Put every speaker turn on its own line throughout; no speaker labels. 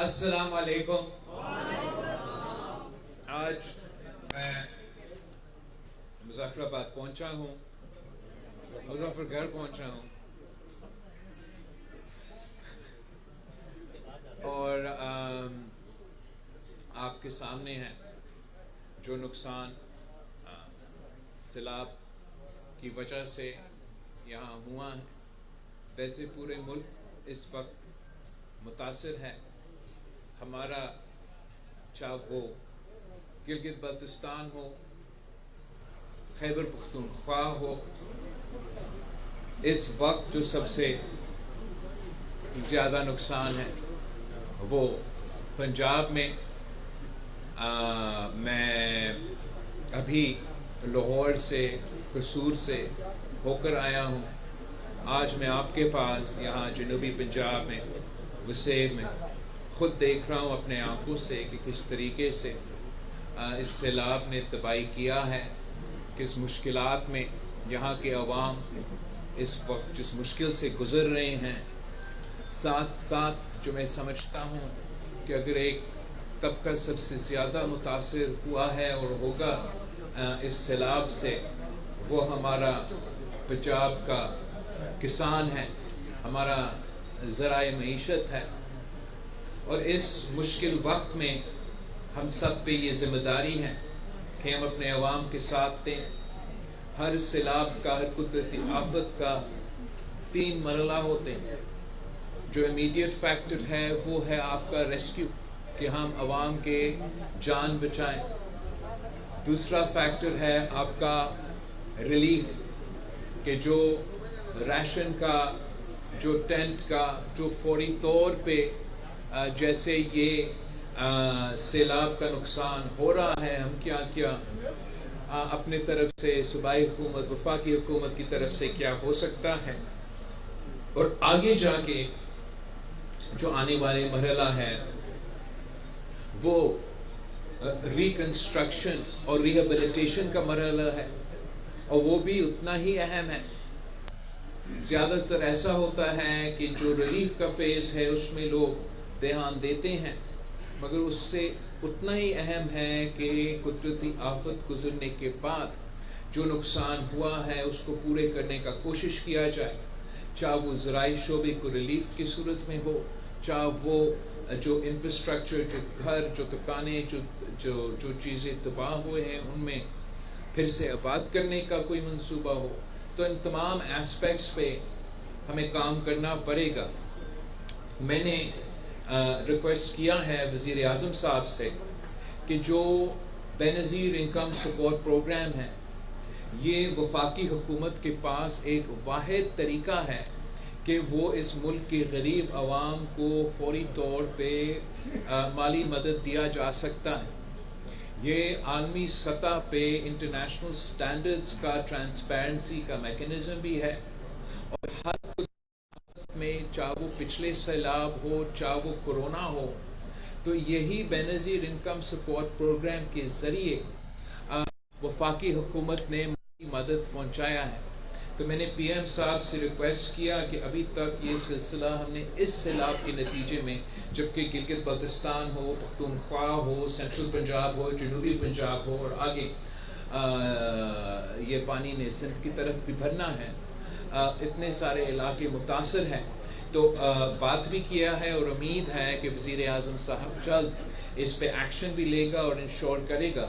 السلام علیکم. آج میں مظفر آباد پہنچا ہوں, مظفر گھر پہنچا ہوں, اور آپ کے سامنے ہے جو نقصان سیلاب کی وجہ سے یہاں ہوا ہے. ویسے پورے ملک اس وقت متاثر ہے. ہمارا چاہے وہ گلگت بلتستان ہو, خیبر پختونخوا ہو, اس وقت جو سب سے زیادہ نقصان ہے وہ پنجاب میں. میں ابھی لاہور سے, قصور سے ہو کر آیا ہوں. آج میں آپ کے پاس یہاں جنوبی پنجاب میں وسیب میں خود دیکھ رہا ہوں اپنے آنکھوں سے کہ کس طریقے سے اس سیلاب نے تباہی کیا ہے, کس مشکلات میں یہاں کے عوام اس وقت جس مشکل سے گزر رہے ہیں. ساتھ ساتھ جو میں سمجھتا ہوں کہ اگر ایک طبقہ سب سے زیادہ متاثر ہوا ہے اور ہوگا اس سیلاب سے, وہ ہمارا پنجاب کا کسان ہے, ہمارا ذرائع معیشت ہے. اور اس مشکل وقت میں ہم سب پہ یہ ذمہ داری ہے کہ ہم اپنے عوام کے ساتھ دیں. ہر سیلاب کا, ہر قدرتی آفت کا 3 مرحلہ ہوتے ہیں. جو امیڈیٹ فیکٹر ہے وہ ہے آپ کا ریسکیو, کہ ہم عوام کے جان بچائیں. دوسرا فیکٹر ہے آپ کا ریلیف, کہ جو ریشن کا, جو ٹینٹ کا, جو فوری طور پہ جیسے یہ سیلاب کا نقصان ہو رہا ہے, ہم کیا کیا اپنے طرف سے, صوبائی حکومت, وفاقی حکومت کی طرف سے کیا ہو سکتا ہے. اور آگے جا کے جو آنے والے مرحلہ ہے وہ ریکنسٹرکشن اور ریہیبلیٹیشن کا مرحلہ ہے, اور وہ بھی اتنا ہی اہم ہے. زیادہ تر ایسا ہوتا ہے کہ جو ریلیف کا فیز ہے اس میں لوگ دھیان دیتے ہیں, مگر اس سے اتنا ہی اہم ہے کہ قدرتی آفت گزرنے کے بعد جو نقصان ہوا ہے اس کو پورے کرنے کا کوشش کیا جائے. چاہے وہ زرعی شعبے کو ریلیف کی صورت میں ہو, چاہے وہ جو انفراسٹرکچر, جو گھر, جو دکانیں, جو چیزیں تباہ ہوئے ہیں ان میں پھر سے آباد کرنے کا کوئی منصوبہ ہو. تو ان تمام ایسپیکٹس پہ ہمیں کام کرنا پڑے گا. میں نے ریکویسٹ کیا ہے وزیر اعظم صاحب سے کہ جو بے نظیر انکم سپورٹ پروگرام ہے, یہ وفاقی حکومت کے پاس ایک واحد طریقہ ہے کہ وہ اس ملک کے غریب عوام کو فوری طور پہ مالی مدد دیا جا سکتا ہے. یہ عالمی سطح پہ انٹرنیشنل سٹینڈرڈز کا ٹرانسپیرنسی کا میکنزم بھی ہے, اور ہر میں چاہے وہ پچھلے سیلاب ہو, چاہے وہ کورونا ہو, تو یہی بے نظیر انکم سپورٹ پروگرام کے ذریعے وفاقی حکومت نے مدد پہنچایا ہے. تو میں نے پی ایم صاحب سے ریکویسٹ کیا کہ ابھی تک یہ سلسلہ ہم نے اس سیلاب کے نتیجے میں, جبکہ گلگت بلتستان ہو, پختونخوا ہو, سینٹرل پنجاب ہو, جنوبی پنجاب ہو, اور آگے یہ پانی نے سندھ کی طرف بھی بھرنا ہے, اتنے سارے علاقے متاثر ہیں. تو بات بھی کیا ہے اور امید ہے کہ وزیر اعظم صاحب جلد اس پہ ایکشن بھی لے گا اور انشور کرے گا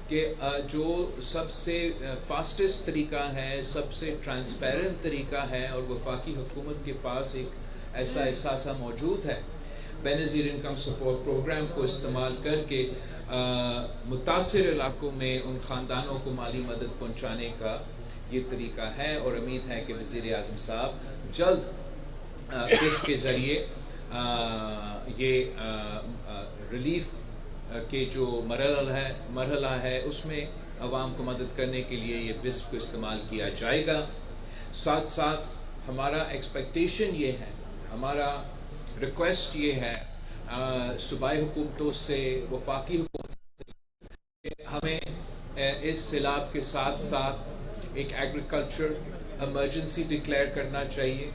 کہ جو سب سے فاسٹسٹ طریقہ ہے, سب سے ٹرانسپیرنٹ طریقہ ہے, اور وفاقی حکومت کے پاس ایک ایسا احساسہ موجود ہے, بے نظیر انکم سپورٹ پروگرام کو استعمال کر کے متاثر علاقوں میں ان خاندانوں کو مالی مدد پہنچانے کا یہ طریقہ ہے. اور امید ہے کہ وزیر اعظم صاحب جلد اس کے ذریعے یہ ریلیف کے جو مرحلہ ہے اس میں عوام کو مدد کرنے کے لیے یہ بسپ کو استعمال کیا جائے گا. ساتھ ساتھ ہمارا ایکسپیکٹیشن یہ ہے, ہمارا ریکویسٹ یہ ہے صوبائی حکومتوں سے, وفاقی حکومت سے, کہ ہمیں اس سیلاب کے ساتھ ساتھ ایک ایگریکلچر ایمرجنسی ڈکلیئر کرنا چاہیے,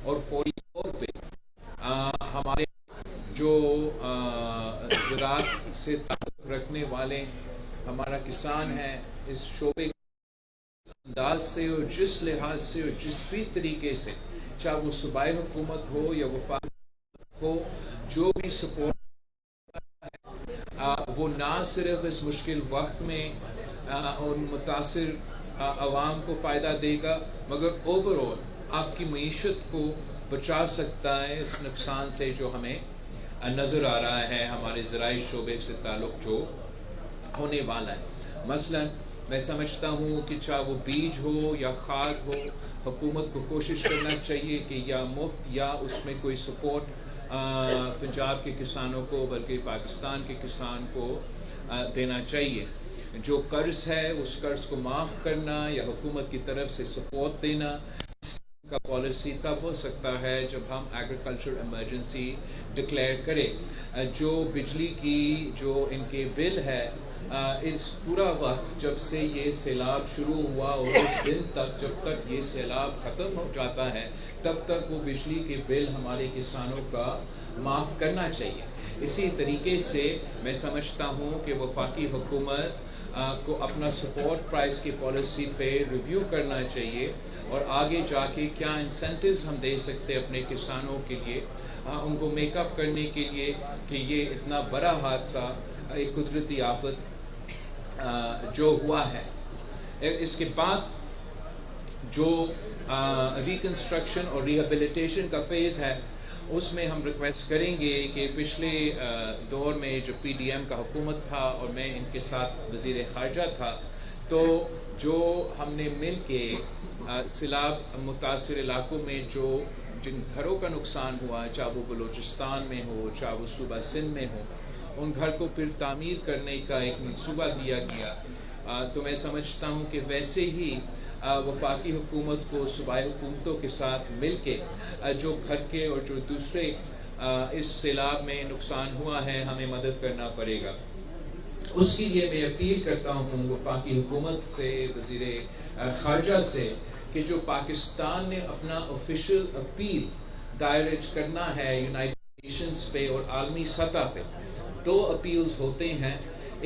اور فوری طور پہ ہمارے جو زراعت سے تعلق رکھنے والے ہمارا کسان ہے، اس شعبے انداز سے اور جس لحاظ سے اور جس بھی طریقے سے، چاہے وہ صوبائی حکومت ہو یا وفاقی ہو، جو بھی سپورٹ وہ نہ صرف اس مشکل وقت میں ان متاثر عوام کو فائدہ دے گا، مگر اوورآل آپ کی معیشت کو بچا سکتا ہے اس نقصان سے جو ہمیں نظر آ رہا ہے ہمارے زرعی شعبے سے تعلق جو ہونے والا ہے۔ مثلا میں سمجھتا ہوں کہ چاہے وہ بیج ہو یا کھاد ہو، حکومت کو کوشش کرنا چاہیے کہ یا مفت یا اس میں کوئی سپورٹ پنجاب کے کسانوں کو بلکہ پاکستان کے کسان کو دینا چاہیے۔ جو قرض ہے اس قرض کو معاف کرنا یا حکومت کی طرف سے سپورٹ دینا کا پالیسی تب ہو سکتا ہے جب ہم ایگریکلچر ایمرجنسی ڈکلیئر کریں۔ جو بجلی کی جو ان کے بل ہے، اس پورا وقت جب سے یہ سیلاب شروع ہوا اور اس دن تک جب تک یہ سیلاب ختم ہو جاتا ہے تب تک وہ بجلی کے بل ہمارے کسانوں کا معاف کرنا چاہیے۔ اسی طریقے سے میں سمجھتا ہوں کہ وفاقی حکومت کو اپنا سپورٹ پرائس کی پالیسی پہ ریویو کرنا چاہیے اور آگے جا کے کیا انسینٹیوز ہم دے سکتے ہیں اپنے کسانوں کے لیے، ان کو میک اپ کرنے کے لیے کہ یہ اتنا بڑا حادثہ، ایک قدرتی آفت جو ہوا ہے۔ اس کے بعد جو ریکنسٹرکشن اور ریہیبلیٹیشن کا فیز ہے، اس میں ہم ریکویسٹ کریں گے کہ پچھلے دور میں جو پی ڈی ایم کا حکومت تھا اور میں ان کے ساتھ وزیر خارجہ تھا، تو جو ہم نے مل کے سیلاب متاثر علاقوں میں جن گھروں کا نقصان ہوا، چاہے وہ بلوچستان میں ہو چاہے وہ صوبہ سندھ میں ہو، ان گھر کو پھر تعمیر کرنے کا ایک منصوبہ دیا گیا۔ تو میں سمجھتا ہوں کہ ویسے ہی وفاقی حکومت کو صوبائی حکومتوں کے ساتھ مل کے جو گھر کے اور جو دوسرے اس سیلاب میں نقصان ہوا ہے ہمیں مدد کرنا پڑے گا۔ اس کے لیے میں اپیل کرتا ہوں وفاقی حکومت سے، وزیر خارجہ سے، کہ جو پاکستان نے اپنا آفیشیل اپیل دائر کرنا ہے یونائٹڈ نیشنز پہ اور عالمی سطح پہ، دو اپیلز ہوتے ہیں۔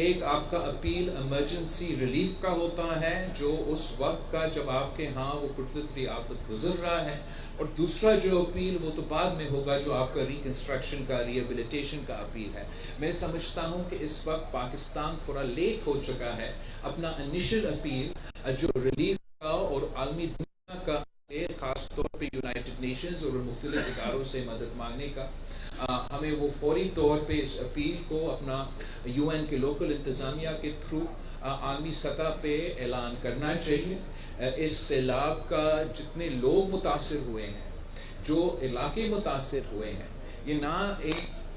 ایک آپ کا اپیل ایمرجنسی ریلیف کا ہوتا ہے، جو اس وقت کا جب آپ کے ہاں وہ قدرتی آفت گزر رہا ہے، اور دوسرا جو اپیل وہ تو بعد میں ہوگا، جو آپ کا ریکنسٹرکشن کا، ریہیبلیٹیشن کا اپیل ہے۔ میں سمجھتا ہوں کہ اس وقت پاکستان تھوڑا لیٹ ہو چکا ہے اپنا انیشل اپیل جو ریلیف کا اور عالمی دنیا کا، خاص طور پہ یونائٹڈ نیشنز اور مختلف اداروں سے مدد مانگنے کا، ہمیں وہ فوری طور پہ اس اپیل کو اپنا یو این کے لوکل انتظامیہ کے تھرو عالمی سطح پہ اعلان کرنا چاہیے۔ اس سیلاب کا جتنے لوگ متاثر ہوئے ہیں، جو علاقے متاثر ہوئے ہیں، یہ نہ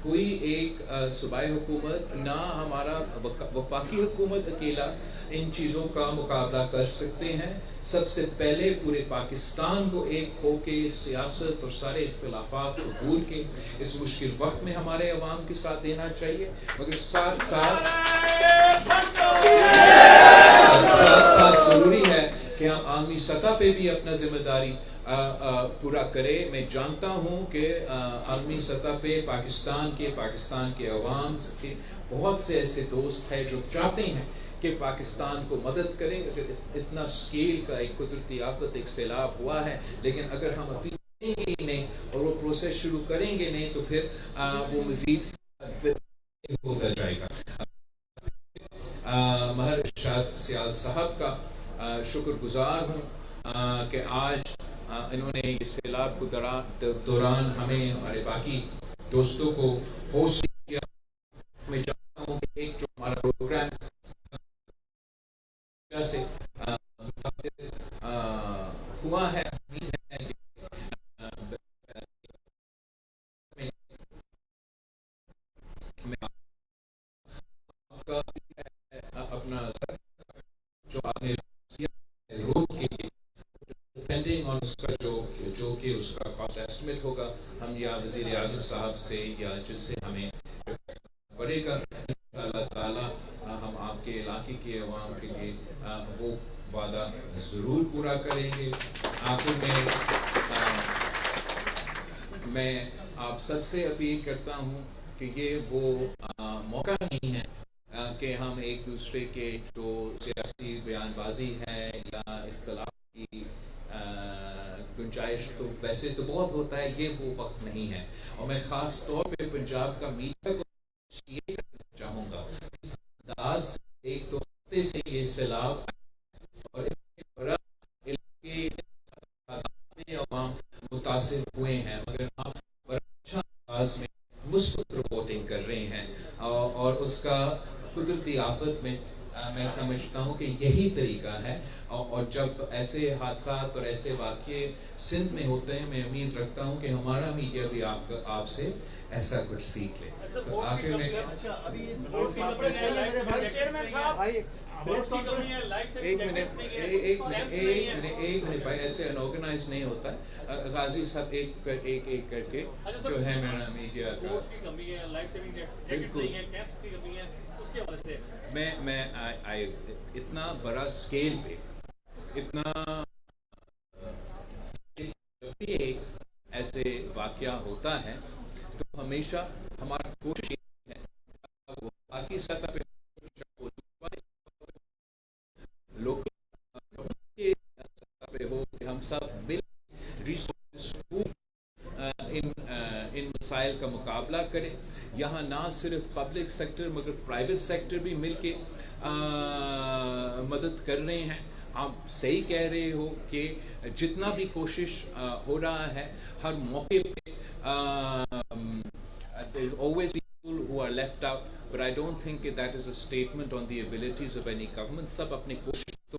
کوئی ایک صوبائی حکومت نہ ہمارا وفاقی حکومت اکیلا ان چیزوں کا مقابلہ کر سکتے ہیں۔ سب سے پہلے پورے پاکستان کو ایک ہو کے سیاست اور سارے اختلافات کو بھول کے اس مشکل وقت میں ہمارے عوام کے ساتھ دینا چاہیے، مگر ساتھ ضروری ہے کہ ہم عالمی سطح پہ بھی اپنا ذمہ داری پورا کرے۔ میں جانتا ہوں کہ عالمی سطح پہ پاکستان کے عوام کے بہت سے ایسے دوست ہیں جو چاہتے ہیں کہ پاکستان کو مدد کریں، اگر اتنا سکیل کا ایک قدرتی آفت، ایک سیلاب ہوا ہے، لیکن اگر ہم اپیل کریں گے ہی نہیں اور وہ پروسیس شروع کریں گے نہیں تو پھر وہ مزید ہوتا جائے گا۔ مہر ارشاد سیال صاحب کا شکر گزار ہوں کہ آج انہوں نے اس سیلاب کو دوران ہمیں، ہمارے باقی دوستوں کو ہوش کیا۔ میں چاہتا ہوں کہ ایک جو ہمارا پروگرام سے ہوا ہے، اپنا جو آپ نے روک کے ڈپینڈنگ آن اس کا جو کہ اس کا کاسٹ ایسٹیمیٹ ہوگا، ہم یا وزیر اعظم صاحب سے یا جس سے ہمیں پڑے گا، اللہ تعالیٰ ہم آپ کے علاقے کے عوام کے لیے وہ وعدہ ضرور پورا کریں گے۔ آخر میں آپ سب سے اپیل کرتا ہوں کہ یہ وہ موقع نہیں ہے کہ ہم ایک دوسرے کے جو سیاسی بیان بازی ہے یا اختلاف کی گنجائش تو ویسے تو بہت ہوتا ہے، یہ وہ وقت نہیں ہے. اور میں خاص طور پہ پنجاب کا میڈیا کو یہ کرنا چاہوں گا، اس انداز ایک تو ہفتے سے یہ سیلاب اور بڑا علاقے میں عوام متاثر ہوئے ہیں، مگر آپ بڑا اچھا انداز میں مثبت رپورٹنگ کر رہے ہیں، اور اس کا قدرتی آفت میں میں سمجھتا ہوں کہ یہی طریقہ ہے. اور جب ایسے حادثات اور ایسے واقعے سندھ میں ہوتے ہیں، میں امید رکھتا ہوں کہ ہمارا میڈیا بھی آپ سے ایسا کچھ سیکھ لے. تو آخر میں ایک منٹ بھائی، ایسے انآرگنائز نہیں ہوتا ہے. غازی صاحب ایک کر کے جو ہے میرا میڈیا بالکل میں اتنا بڑا اسکیل پہ اتنا جب بھی ایک ایسے واقعہ ہوتا ہے تو ہمیشہ ہمارا کوشش ہے وہ باقی سطح پہ لوکل کے سطح پہ ہو کہ ہم سب مل ریسورسز ان مسائل کا مقابلہ کریں. یہاں نہ صرف پبلک سیکٹر مگر پرائیویٹ سیکٹر بھی مل کے مدد کر رہے ہیں. آپ صحیح کہہ رہے ہو کہ جتنا بھی کوشش ہو رہا ہے ہر موقع پہ there's always people who are left out, but I don't think that is a statement on the abilities of any government. سب اپنی کوشش تو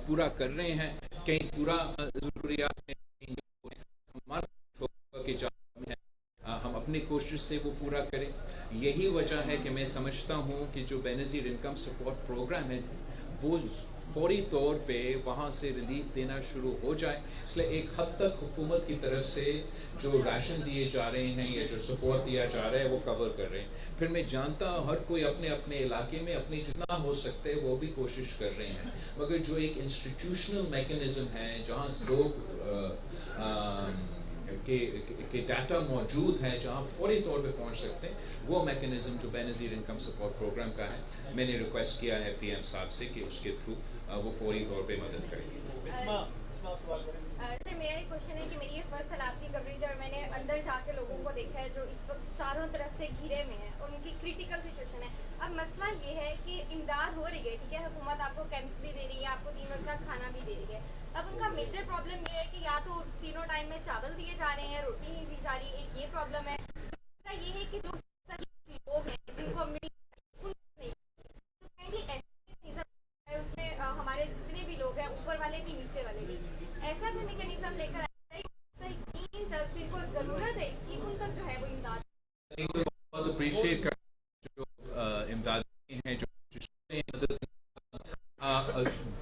پورا کر رہے ہیں، کہیں پورا ضروریات ہیں، ہمارا کہ ہم اپنی کوشش سے وہ پورا کریں. یہی وجہ ہے کہ میں سمجھتا ہوں کہ جو بے نظیر انکم سپورٹ پروگرام ہے وہ فوری طور پہ وہاں سے ریلیف دینا شروع ہو جائے. اس لیے ایک حد تک حکومت کی طرف سے جو راشن دیے جا رہے ہیں یا جو سپورٹ دیا جا رہا ہے وہ کور کر رہے ہیں. پھر میں جانتا ہوں ہر کوئی اپنے اپنے علاقے میں اپنی جتنا ہو سکتے ہیں وہ بھی کوشش کر رہے ہیں، مگر جو ایک انسٹیٹیوشنل میکنزم ہے جہاں لوگ کہ ڈیٹا موجود ہے جہاں فوری طور پہ پہنچ سکتے ہیں، وہ میکنزم جو بے نظیر انکم سپورٹ پروگرام کا ہے، میں نے ریکویسٹ کیا ہے پی ایم صاحب سے کہ اس کے تھرو وہ فوری طور پہ مدد کریں.
سر میرا ایک کوشچن ہے کہ میری یہ فرسٹ سیلاب کی کوریج اور میں نے اندر جا کے لوگوں کو دیکھا ہے جو اس وقت چاروں طرف سے گھرے میں ہیں اور ان کی کریٹیکل سچویشن ہے. اب مسئلہ یہ ہے کہ امداد ہو رہی ہے، ٹھیک ہے، حکومت آپ کو کیمپس بھی دے رہی ہے، آپ کو 3 وقت کا کھانا بھی دے رہی ہے. اب ان کا میجر پرابلم یہ ہے کہ یا تو تینوں ٹائم میں چاول دیے جا رہے ہیں، روٹی نہیں دی جا رہی، ایک یہ پرابلم ہے. دوسرا یہ ہے کہ جو لوگ ہیں جن کو اس میں ہمارے جتنے بھی لوگ ہیں اوپر والے بھی نیچے والے بھی ایسا بھی میکینزم لے کر آئے جن کو ضرورت ہے اس کی ان تک جو ہے وہ امداد.
بہت اپریشیٹ کر جو امداد ہیں جو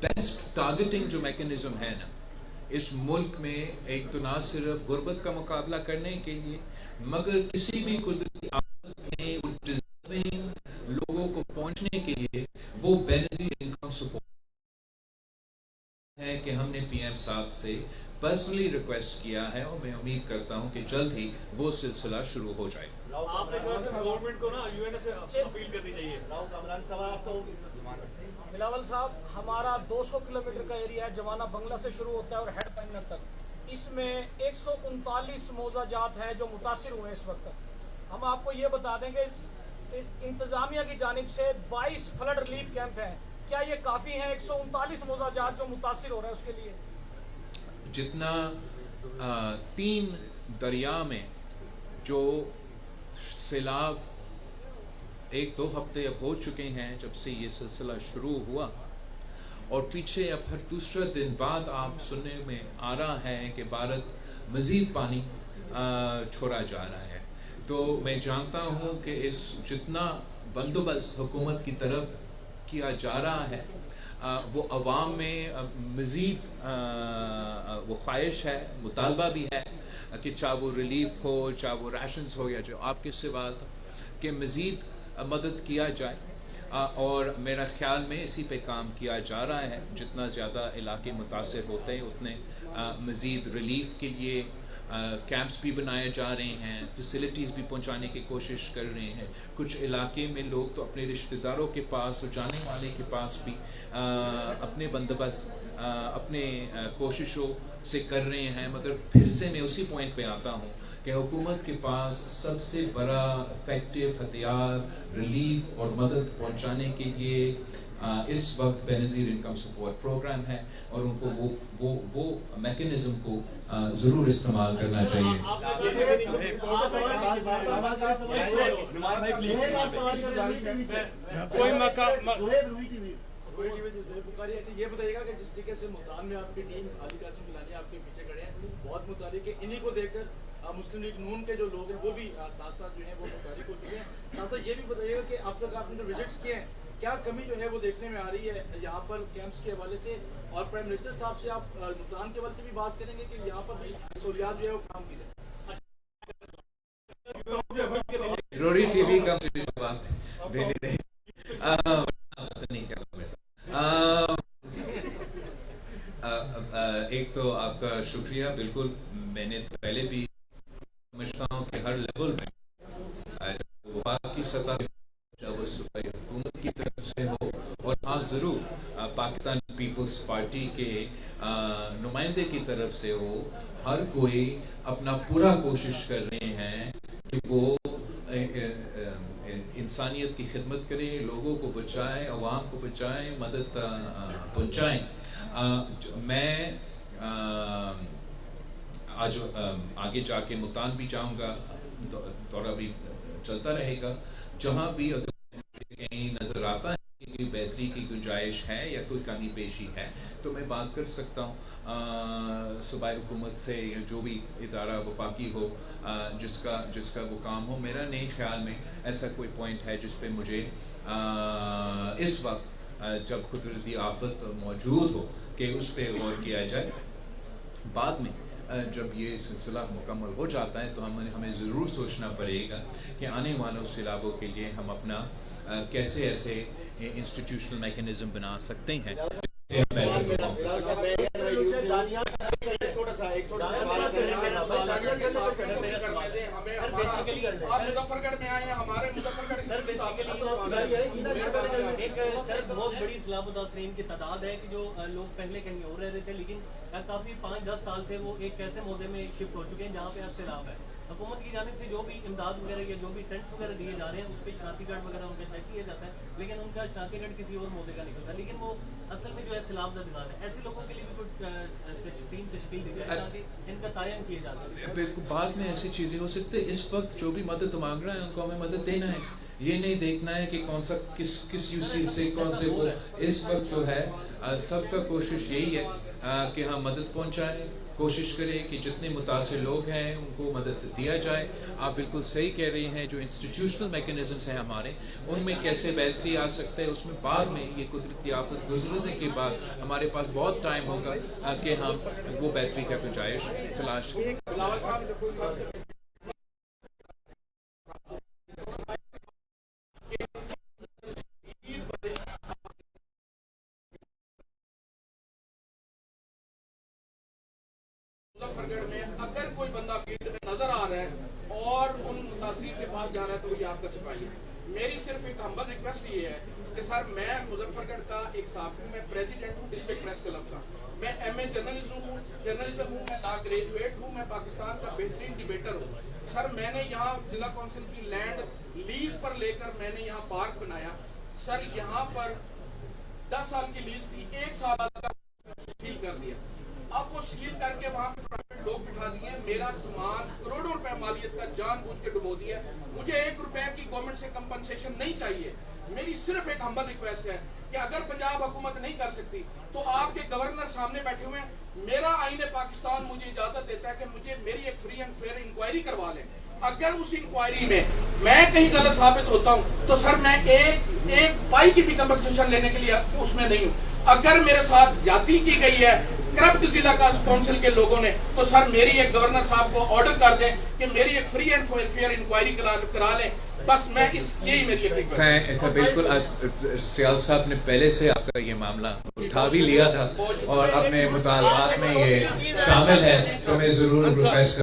بیسٹ ٹارگیٹنگ جو میکینزم ہے نا اس ملک میں، ایک تو نہ صرف غربت کا مقابلہ کرنے کے لیے مگر کسی بھی قدرتی آفت میں لوگوں کو پہنچنے کے لیے وہ بے نظیر انکم سپورٹ ہے کہ ہم نے پی ایم صاحب سے پرسنلی ریکویسٹ کیا ہے اور میں امید کرتا ہوں کہ جلد ہی وہ سلسلہ شروع ہو جائے.
آپ نے گورنمنٹ کو نا یو این سے اپیل کرنی چاہیے. بلاول صاحب، ہمارا 200 کلومیٹر کا ایریا ہے، جوانہ بنگلہ سے شروع ہوتا ہے اور ہیڈ پائنر تک. اس میں 139 موضوع جات ہیں جو متاثر ہوئے ہیں اس وقت. ہم آپ کو یہ بتا دیں کہ انتظامیہ کی جانب سے 22 فلڈ ریلیف کیمپ ہیں. کیا یہ کافی ہیں 139 موضوع جات جو متاثر ہو رہے ہیں اس کے لیے؟
جتنا 3 دریا میں جو سیلاب 1-2 ہفتے اب ہو چکے ہیں جب سے یہ سلسلہ شروع ہوا، اور پیچھے اب ہر دوسرا دن بعد آپ سننے میں آ رہا ہے کہ بھارت مزید پانی چھوڑا جا رہا ہے. تو میں جانتا ہوں کہ اس جتنا بندوبست حکومت کی طرف کیا جا رہا ہے وہ عوام میں مزید وہ خواہش ہے، مطالبہ بھی ہے کہ چاہے وہ ریلیف ہو، چاہے وہ راشنز ہو، یا جو آپ کے سوال تھا کہ مزید مدد کیا جائے. اور میرا خیال میں اسی پہ کام کیا جا رہا ہے. جتنا زیادہ علاقے متاثر ہوتے ہیں اتنے مزید ریلیف کے لیے کیمپس بھی بنائے جا رہے ہیں, فیسلٹیز بھی پہنچانے کی کوشش کر رہے ہیں. کچھ علاقے میں لوگ تو اپنے رشتہ داروں کے پاس اور جانے والے کے پاس بھی اپنے بندوبست اپنے کوششوں سے کر رہے ہیں. مگر پھر سے میں اسی پوائنٹ پہ آتا ہوں کہ حکومت کے پاس سب سے بڑا افیکٹو ہتھیار ریلیف اور مدد پہنچانے کے لیے اس وقت بے نظیر انکم سپورٹ پروگرام ہے, اور ان کو وہ میکنزم کو ضرور استعمال کرنا چاہیے.
یہ بتائیے گا کہ جس طریقے سے ملتان میں آپ کی ٹیم علی قاسم گیلانی آپ کے پیچھے کھڑے ہیں, بہت متعلق ہے, انہی کو دیکھ کر مسلم لیگ نون کے جو لوگ ہیں وہ بھی ساتھ ساتھ جو ہیں وہ متعلق ہو چکے ہیں. ساتھ ساتھ یہ بھی بتائیے گا کہ اب تک آپ نے جو وزٹس کیے ہیں کیا کمی جو ہے وہ دیکھنے میں آ رہی ہے یہاں پر کیمپس کے حوالے سے, اور پرائم منسٹر صاحب سے آپ ملتان کے حوالے سے بھی بات کریں گے کہ یہاں پر بھی سہولیات جو ہے وہ فراہم کی جائے.
روڑی ٹی وی کا بات ایک تو آپ کا شکریہ. بالکل میں نے پہلے بھی سمجھتا ہوں کہ ہر لیول میں وفاق کی سطح وہ صوبائی حکومت کی طرف سے ہو, اور ہاں ضرور پاکستان پیپلز پارٹی کے نمائندے کی طرف سے ہو, ہر کوئی اپنا پورا کوشش کر رہے ہیں کہ وہ انسانیت کی خدمت کریں, لوگوں کو بچائیں, عوام کو بچائیں, مدد پہنچائیں. میں آج آگے جا کے ملتان بھی جاؤں گا, دورہ بھی چلتا رہے گا. جہاں بھی اگر کہیں نظر آتا ہے کہ کوئی بہتری کی گنجائش ہے یا کوئی کمی پیشی ہے تو میں بات کر سکتا ہوں صوبائی حکومت سے, یا جو بھی ادارہ وفاقی ہو جس کا وہ کام ہو. میرا نہیں خیال میں ایسا کوئی پوائنٹ ہے جس پہ مجھے اس وقت جب قدرتی آفت موجود ہو کہ اس پہ غور کیا جائے. بعد میں جب یہ سلسلہ مکمل ہو جاتا ہے تو ہمیں ضرور سوچنا پڑے گا کہ آنے والوں سیلابوں کے لیے ہم اپنا کیسے ایسے انسٹیٹیوشنل میکنزم بنا سکتے ہیں.
بہت بڑی اسلام متاثرین کی تعداد ہے کہ جو لوگ پہلے کہیں اور رہ رہے تھے, لیکن کافی 5-10 سال سے وہ ایک ایسے موضوع میں شفٹ ہو چکے ہیں جہاں پہ اب سیلاب ہے. حکومت کی جانب سے جو بھی امداد وغیرہ یا جو بھی ٹینٹس وغیرہ دیے جا رہے ہیں اس پہ شناختی کارڈ وغیرہ ان کا چیک کیا جاتا ہے, لیکن ان کا شناختی کارڈ کسی اور موضوع کا نکلتا ہے, لیکن وہ اصل میں جو ہے سیلاب زدگان ہے. ایسے لوگوں کے لیے بھی کوئی ٹیم تشکیل دی جائے تاکہ ان کا تعین کیا جا سکے.
بالکل بعد میں ایسی چیزیں ہو سکتی ہیں. اس وقت جو بھی مدد مانگ رہا ہے ان کو ہمیں مدد دینا ہے, یہ نہیں دیکھنا ہے کہ کون سا کس یوسی سے کون سے وہ. اس وقت جو ہے سب کا کوشش یہی ہے کہ ہم مدد پہنچائیں, کوشش کریں کہ جتنے متاثر لوگ ہیں ان کو مدد دیا جائے. آپ بالکل صحیح کہہ رہی ہیں, جو انسٹیٹیوشنل میکنزمس ہیں ہمارے ان میں کیسے بہتری آ سکتے ہیں, اس میں بعد میں یہ قدرتی آفت گزرنے کے بعد ہمارے پاس بہت ٹائم ہوگا کہ ہم وہ بہتری کا گنجائش تلاش کریں.
اگر کوئی بندہ فیلڈ میں نظر آ رہا ہے اور ان متاثرین کے پاس جا رہا ہے تو یہ آپ کا سپاہی ہے. میری صرف ایک ہمبل ریکویسٹ یہ ہے کہ سر میں مظفر گڑھ کا ایک صحافی ہوں, میں پریزیڈنٹ ہوں ڈسٹرکٹ پریس کلب کا, میں ایم اے جرنلزم ہوں, میں لا گریجویٹ ہوں, میں پاکستان کا بہترین ڈیبیٹر ہوں. سر میں نے یہاں ضلع کونسل کی لینڈ لیز پر لے کر میں نے یہاں پارک بنایا. سر یہاں پر 10 سال کی لیز تھی, 1 سال سیل کر دیا. اب وہ سیل کر کے وہاں پہ پرائیویٹ لوگ بٹھا دیے ہیں. میرا سامان کروڑوں روپے مالیت کا جان بوجھ کے ڈبو دیا. مجھے 1 روپے کی گورنمنٹ سے کمپنسیشن نہیں چاہیے. میری صرف ایک ہمبل ریکویسٹ ہے کہ اگر پنجاب حکومت نہیں کر سکتی تو آپ کے گورنر سامنے بیٹھے ہوئے ہیں, میرا آئین پاکستان مجھے اجازت دیتا ہے کہ مجھے میری ایک فری اینڈ فیئر انکوائری کروا لیں. اگر اس انکوائری میں کہیں غلط ثابت ہوتا ہوں تو سر میں ایک پائی کی بھی کمپنسیشن لینے کے لیے اس میں نہیں ہوں. اگر میرے ساتھ زیادتی کی گئی ہے کرپٹ ضلع کونسل کے لوگوں نے تو سر میری ایک گورنر صاحب کو آرڈر کر دیں کہ میری ایک فری اینڈ فیئر انکوائری کرا لیں. بس میں یہی میری ایک
بالکل سیال صاحب نے پہلے سے آپ کا یہ معاملہ اٹھا بھی لیا تھا اور اپنے مطالبات میں یہ شامل ہے, تو میں ضرور ریکویسٹ